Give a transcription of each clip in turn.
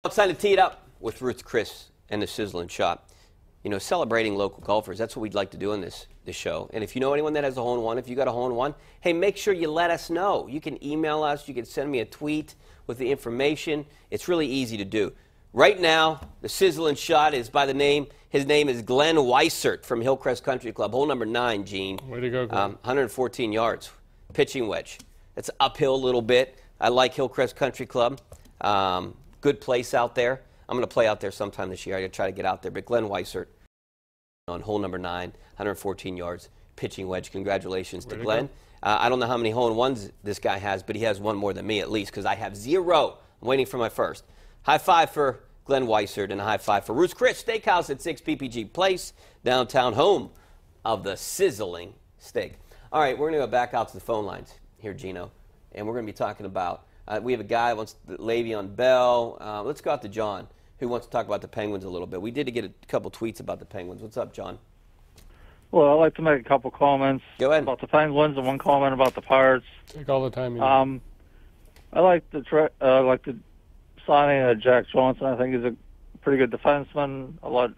It's time to tee it up with Ruth Chris and the Sizzling Shop. You know, celebrating local golfers. That's what we'd like to do in this show. And if you know anyone that has a hole-in-one, if you got a hole-in-one, hey, make sure you let us know. You can email us. You can send me a tweet with the information. It's really easy to do. Right now, the Sizzling Shot is by the name. His name is Glenn Weissert from Hillcrest Country Club. Hole number 9, Gene. Way to go, Glenn. 114 yards. Pitching wedge. It's uphill a little bit. I like Hillcrest Country Club. Good place out there. I'm going to play out there sometime this year. I'm going to try to get out there. But Glenn Weissert on hole number 9, 114 yards, pitching wedge. Congratulations to Glenn. I don't know how many hole-in-ones this guy has, but he has one more than me at least because I have 0. I'm waiting for my first. High five for Glenn Weissert and a high five for Ruth Chris Steakhouse at 6 PPG Place, downtown, home of the sizzling steak. All right, we're going to go back out to the phone lines here, Gino, and we're going to be talking about we have a guy who wants Le'Veon Bell. Let's go out to John, who wants to talk about the Penguins a little bit. We did get a couple tweets about the Penguins. What's up, John? Well, I'd like to make a couple comments about the Penguins and one comment about the Pirates. Take all the time you need. I like the signing of Jack Johnson. I think he's a pretty good defenseman, a lot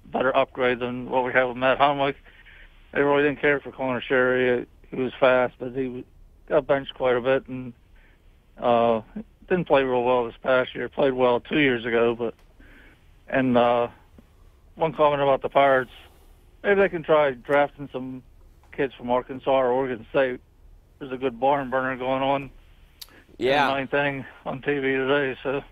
better upgrade than what we have with Matt Hunwick. I really didn't care for Connor Sherry. He was fast, but he got benched quite a bit and didn't play real well this past year. Played well 2 years ago, but one comment about the Pirates: maybe they can try drafting some kids from Arkansas or Oregon State. There's a good barn burner going on. Yeah. Main thing on TV today, so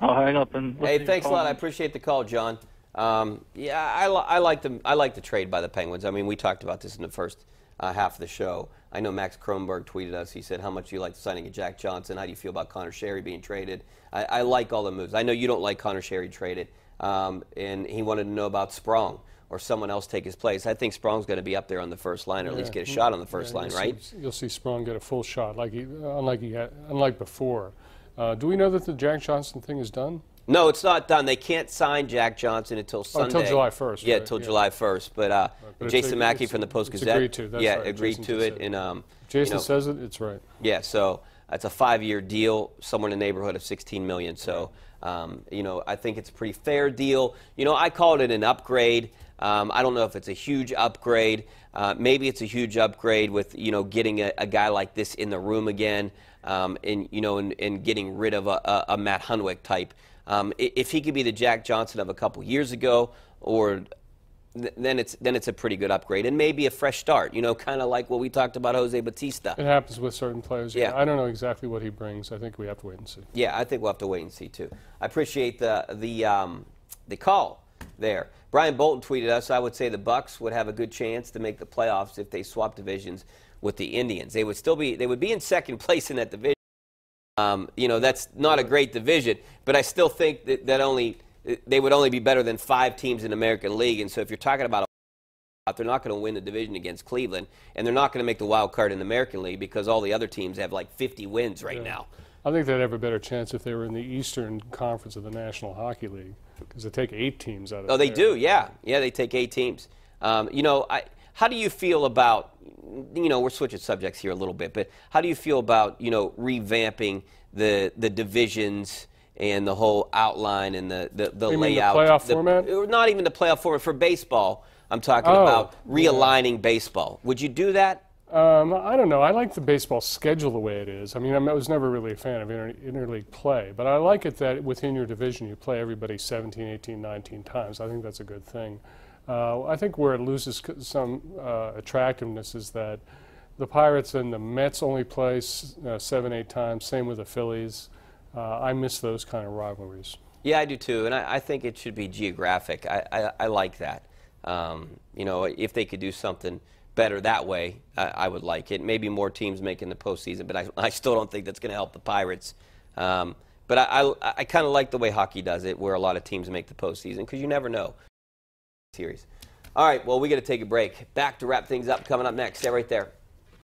I'll hang up and. Hey, thanks a lot. I appreciate the call, John. Yeah, I like the trade by the Penguins. I mean, we talked about this in the first half of the show. I know Max Kronberg tweeted us. He said, how much do you like the signing of Jack Johnson? How do you feel about Connor Sherry being traded? I like all the moves. I know you don't like Connor Sherry traded, and he wanted to know about Sprong or someone else take his place. I think Sprong's going to be up there on the first line, or at least get a shot on the first line, right? You'll see Sprong get a full shot, unlike before. Do we know that the Jack Johnson thing is done? No, it's not done. They can't sign Jack Johnson until Sunday. Until July 1st. Yeah, until July 1st. But Jason Mackey from the Post-Gazette. Agreed to. That's right. Agreed to it. And Jason says it. It's right. Yeah, so it's a 5-year deal, somewhere in the neighborhood of $16 million. So, I think it's a pretty fair deal. I called it an upgrade. I don't know if it's a huge upgrade. Maybe it's a huge upgrade with getting a guy like this in the room again, and getting rid of a Matt Hunwick type. If he could be the Jack Johnson of a couple years ago, then it's a pretty good upgrade and maybe a fresh start. Kind of like what we talked about Jose Bautista. It happens with certain players. Yeah. I don't know exactly what he brings. I think we have to wait and see. Yeah, I think we'll have to wait and see too. I appreciate the call there. Brian Bolton tweeted us. I would say the Bucks would have a good chance to make the playoffs if they swap divisions with the Indians. They would be in second place in that division. That's not a great division, but I still think that they would only be better than 5 teams in the American League. And so if you're talking about they're not going to win the division against Cleveland, and they're not going to make the wild card in the American League because all the other teams have like 50 wins right now. I think they'd have a better chance if they were in the Eastern Conference of the National Hockey League because they take 8 teams out of it. Oh, they do, yeah. Yeah, they take 8 teams. How do you feel about, we're switching subjects here a little bit, but how do you feel about, revamping the divisions and the whole outline and the layout? The playoff format? Not even the playoff format. For baseball, I'm talking about realigning baseball. Would you do that? I don't know. I like the baseball schedule the way it is. I mean, I was never really a fan of interleague play, but I like it that within your division you play everybody 17, 18, 19 times. I think that's a good thing. I think where it loses some attractiveness is that the Pirates and the Mets only play 7, 8 times. Same with the Phillies. I miss those kind of rivalries. Yeah, I do too, and I think it should be geographic. I like that. If they could do something better that way, I would like it. Maybe more teams making the postseason, but I still don't think that's going to help the Pirates. But I kind of like the way hockey does it, where a lot of teams make the postseason, because you never know. Series. All right, well, we got to take a break. Back to wrap things up. Coming up next. Stay right there.